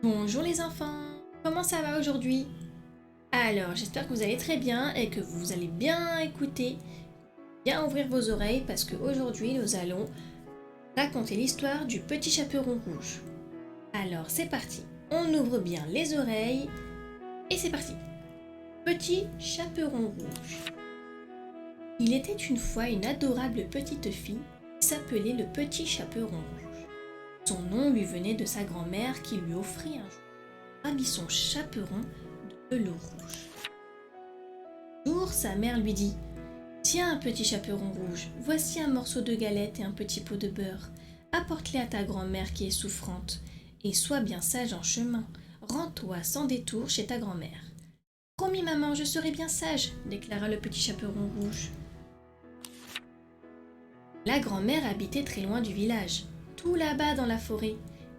Bonjour les enfants, comment ça va aujourd'hui? Alors, j'espère que vous allez très bien et que vous allez bien écouter, bien ouvrir vos oreilles parce qu'aujourd'hui nous allons raconter l'histoire du petit chaperon rouge. Alors, c'est parti, on ouvre bien les oreilles et c'est parti. Petit chaperon rouge. Il était une fois une adorable petite fille qui s'appelait le petit chaperon rouge. Son nom lui venait de sa grand-mère qui lui offrit un jour habille son chaperon de velours rouge. Un jour, sa mère lui dit « Tiens, petit chaperon rouge, voici un morceau de galette et un petit pot de beurre. Apporte-les à ta grand-mère qui est souffrante, et sois bien sage en chemin. Rends-toi sans détour chez ta grand-mère. »« Promis, maman, je serai bien sage, » déclara le petit chaperon rouge. La grand-mère habitait très loin du village, tout là-bas dans la forêt.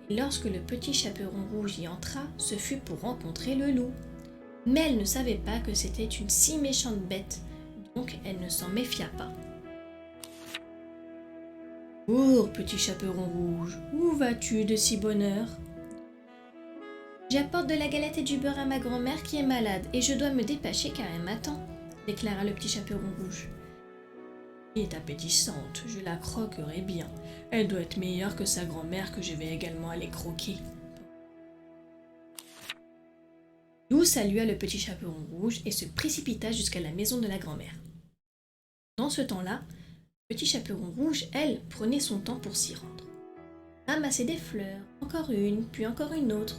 Et lorsque le petit chaperon rouge y entra, ce fut pour rencontrer le loup. Mais elle ne savait pas que c'était une si méchante bête, donc elle ne s'en méfia pas. « Oh, petit chaperon rouge, où vas-tu de si bonne heure ?»« J'apporte de la galette et du beurre à ma grand-mère qui est malade, et je dois me dépêcher car elle m'attend, » déclara le petit chaperon rouge. « Elle est appétissante, je la croquerai bien. Elle doit être meilleure que sa grand-mère que je vais également aller croquer. » Loup salua le petit chaperon rouge et se précipita jusqu'à la maison de la grand-mère. Dans ce temps-là, le petit chaperon rouge, elle, prenait son temps pour s'y rendre. Ramasser des fleurs, encore une, puis encore une autre.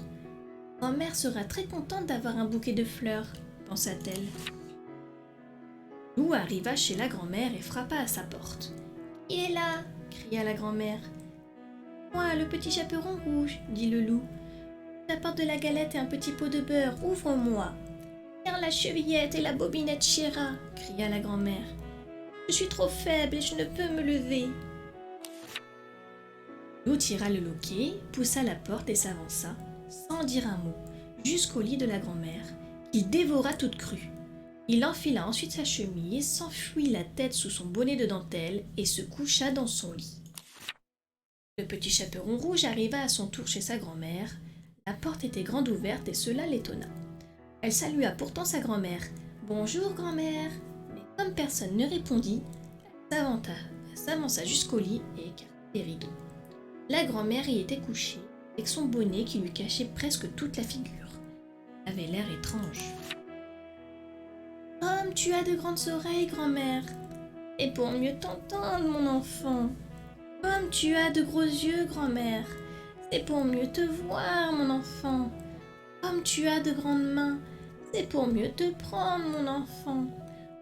Grand-mère sera très contente d'avoir un bouquet de fleurs, pensa-t-elle. Loup arriva chez la grand-mère et frappa à sa porte. « Qui est là ?» cria la grand-mère. « Moi, le petit chaperon rouge, » dit le loup. « J'apporte de la galette et un petit pot de beurre, ouvre-moi. »« Tiens la chevillette et la bobinette chéra, » cria la grand-mère. « Je suis trop faible et je ne peux me lever. » Loup tira le loquet, poussa la porte et s'avança, sans dire un mot, jusqu'au lit de la grand-mère, qu'il dévora toute crue. Il enfila ensuite sa chemise, s'enfuit la tête sous son bonnet de dentelle et se coucha dans son lit. Le petit chaperon rouge arriva à son tour chez sa grand-mère. La porte était grande ouverte et cela l'étonna. Elle salua pourtant sa grand-mère. « Bonjour, grand-mère !» Mais comme personne ne répondit, elle s'avança jusqu'au lit et écarta les rideaux. La grand-mère y était couchée, avec son bonnet qui lui cachait presque toute la figure. Elle avait l'air étrange. « Comme tu as de grandes oreilles, grand-mère, et pour mieux t'entendre, mon enfant. Comme tu as de gros yeux, grand-mère, c'est pour mieux te voir, mon enfant. Comme tu as de grandes mains, c'est pour mieux te prendre, mon enfant.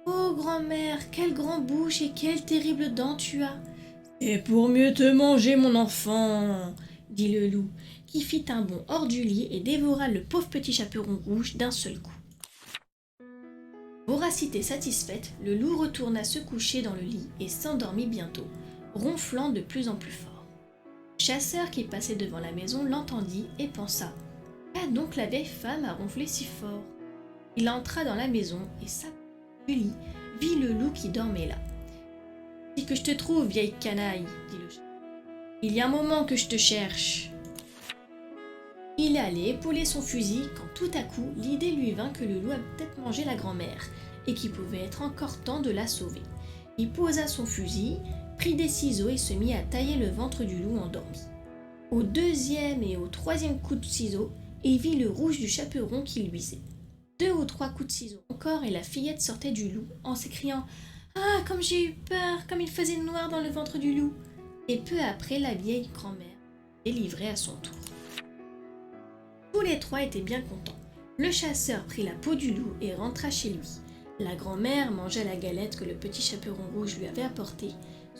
Oh, grand-mère, quelle grande bouche et quelles terribles dents tu as. C'est pour mieux te manger, mon enfant, dit le loup, qui fit un bond hors du lit et dévora le pauvre petit chaperon rouge d'un seul coup. Voracité satisfaite, le loup retourna se coucher dans le lit et s'endormit bientôt, ronflant de plus en plus fort. Le chasseur qui passait devant la maison l'entendit et pensa « Ah donc la vieille femme a ronflé si fort ?» Il entra dans la maison et s'approcha du lit, vit le loup qui dormait là. « C'est que je te trouve, vieille canaille, » dit le chasseur. « Il y a un moment que je te cherche. » Il allait épauler son fusil quand tout à coup l'idée lui vint que le loup avait peut-être mangé la grand-mère et qu'il pouvait être encore temps de la sauver. Il posa son fusil, prit des ciseaux et se mit à tailler le ventre du loup endormi. Au deuxième et au troisième coup de ciseau, il vit le rouge du chaperon qui luisait. 2 ou 3 coups de ciseaux encore et la fillette sortait du loup en s'écriant « Ah, comme j'ai eu peur, comme il faisait noir dans le ventre du loup !» Et peu après, la vieille grand-mère délivrait à son tour. Tous les 3 étaient bien contents. Le chasseur prit la peau du loup et rentra chez lui. La grand-mère mangea la galette que le petit chaperon rouge lui avait apportée,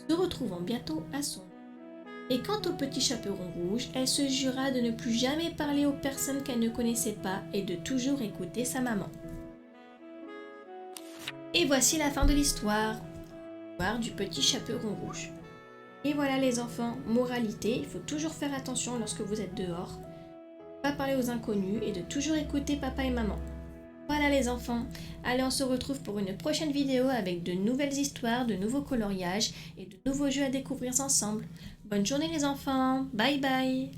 se retrouvant bientôt à son lit. Et quant au petit chaperon rouge, elle se jura de ne plus jamais parler aux personnes qu'elle ne connaissait pas et de toujours écouter sa maman. Et voici la fin de l'histoire du petit chaperon rouge. Et voilà les enfants, moralité, il faut toujours faire attention lorsque vous êtes dehors. Pas parler aux inconnus et de toujours écouter papa et maman. Voilà les enfants, allez on se retrouve pour une prochaine vidéo avec de nouvelles histoires, de nouveaux coloriages et de nouveaux jeux à découvrir ensemble. Bonne journée les enfants, bye bye.